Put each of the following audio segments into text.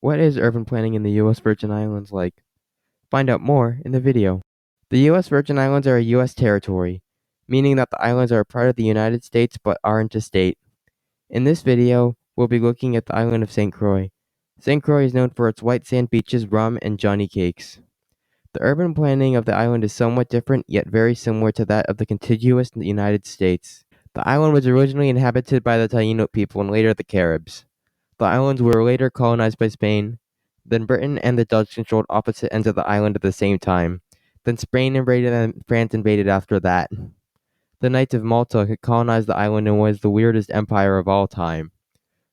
What is urban planning in the U.S. Virgin Islands like? Find out more in the video. The U.S. Virgin Islands are a U.S. territory, meaning that the islands are a part of the United States but aren't a state. In this video, we'll be looking at the island of St. Croix. St. Croix is known for its white sand beaches, rum, and Johnny cakes. The urban planning of the island is somewhat different, yet very similar to that of the contiguous United States. The island was originally inhabited by the Taino people and later the Caribs. The islands were later colonized by Spain. Then Britain and the Dutch controlled opposite ends of the island at the same time. Then Spain invaded and France invaded after that. The Knights of Malta had colonized the island and was the weirdest empire of all time.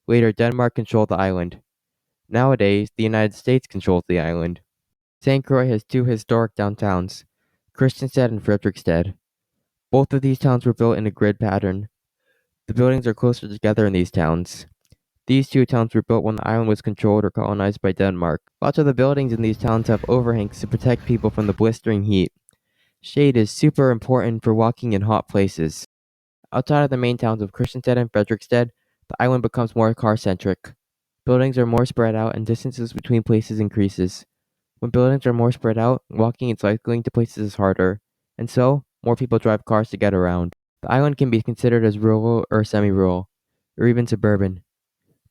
Later, Denmark controlled the island. Nowadays, the United States controls the island. St. Croix has two historic downtowns, Christiansted and Frederiksted. Both of these towns were built in a grid pattern. The buildings are closer together in these towns. These two towns were built when the island was controlled or colonized by Denmark. Lots of the buildings in these towns have overhangs to protect people from the blistering heat. Shade is super important for walking in hot places. Outside of the main towns of Christiansted and Frederiksted, the island becomes more car-centric. Buildings are more spread out and distances between places increases. When buildings are more spread out, walking and cycling to places is harder, and so, more people drive cars to get around. The island can be considered as rural or semi-rural, or even suburban.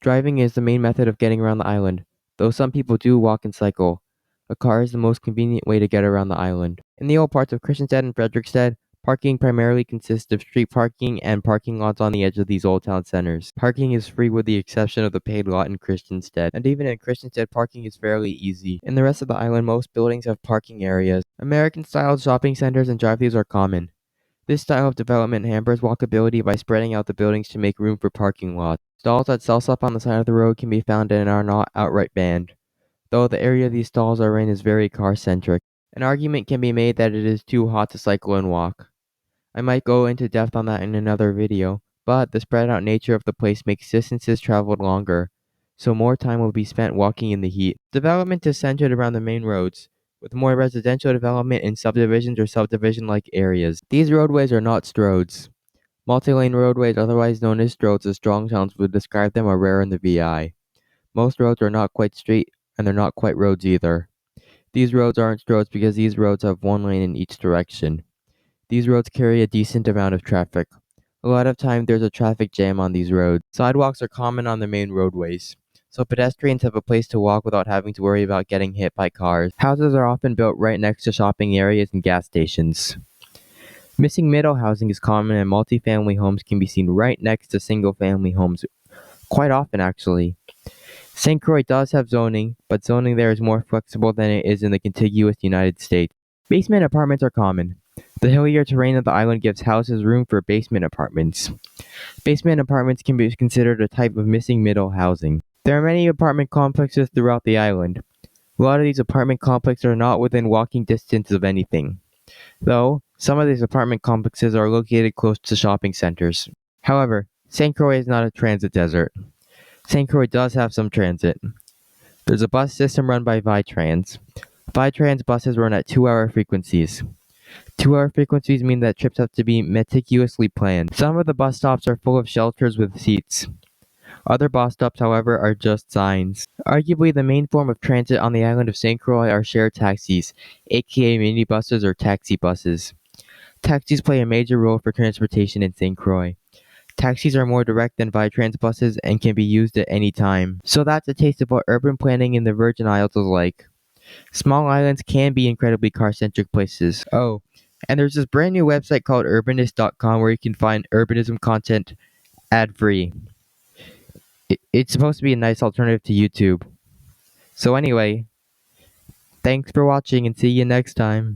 Driving is the main method of getting around the island, though some people do walk and cycle. A car is the most convenient way to get around the island. In the old parts of Christiansted and Frederiksted, parking primarily consists of street parking and parking lots on the edge of these old town centers. Parking is free with the exception of the paid lot in Christiansted, and even in Christiansted parking is fairly easy. In the rest of the island, most buildings have parking areas. American-style shopping centers and drive-thrus are common. This style of development hampers walkability by spreading out the buildings to make room for parking lots. Stalls that sell stuff on the side of the road can be found and are not outright banned, though the area these stalls are in is very car-centric. An argument can be made that it is too hot to cycle and walk. I might go into depth on that in another video, but the spread out nature of the place makes distances traveled longer, so more time will be spent walking in the heat. Development is centered around the main roads, with more residential development in subdivisions or subdivision-like areas. These roadways are not stroads. Multi-lane roadways, otherwise known as stroads as strong towns would describe them, are rare in the VI. Most roads are not quite straight, and they're not quite roads either. These roads aren't stroads because these roads have one lane in each direction. These roads carry a decent amount of traffic. A lot of time there's a traffic jam on these roads. Sidewalks are common on the main roadways, so pedestrians have a place to walk without having to worry about getting hit by cars. Houses are often built right next to shopping areas and gas stations. Missing middle housing is common and multi-family homes can be seen right next to single-family homes, quite often actually. St. Croix does have zoning, but zoning there is more flexible than it is in the contiguous United States. Basement apartments are common. The hillier terrain of the island gives houses room for basement apartments. Basement apartments can be considered a type of missing middle housing. There are many apartment complexes throughout the island. A lot of these apartment complexes are not within walking distance of anything, though some of these apartment complexes are located close to shopping centers. However, St. Croix is not a transit desert. St. Croix does have some transit. There's a bus system run by Vitrans. Vitrans buses run at 2-hour frequencies. 2-hour frequencies mean that trips have to be meticulously planned. Some of the bus stops are full of shelters with seats. Other bus stops, however, are just signs. Arguably, the main form of transit on the island of St. Croix are shared taxis, aka minibuses or taxi buses. Taxis play a major role for transportation in St. Croix. Taxis are more direct than Vitrans buses and can be used at any time. So that's a taste of what urban planning in the Virgin Isles is like. Small islands can be incredibly car-centric places. Oh, and there's this brand new website called urbanist.com where you can find urbanism content ad-free. It's supposed to be a nice alternative to YouTube. So anyway, thanks for watching and see you next time.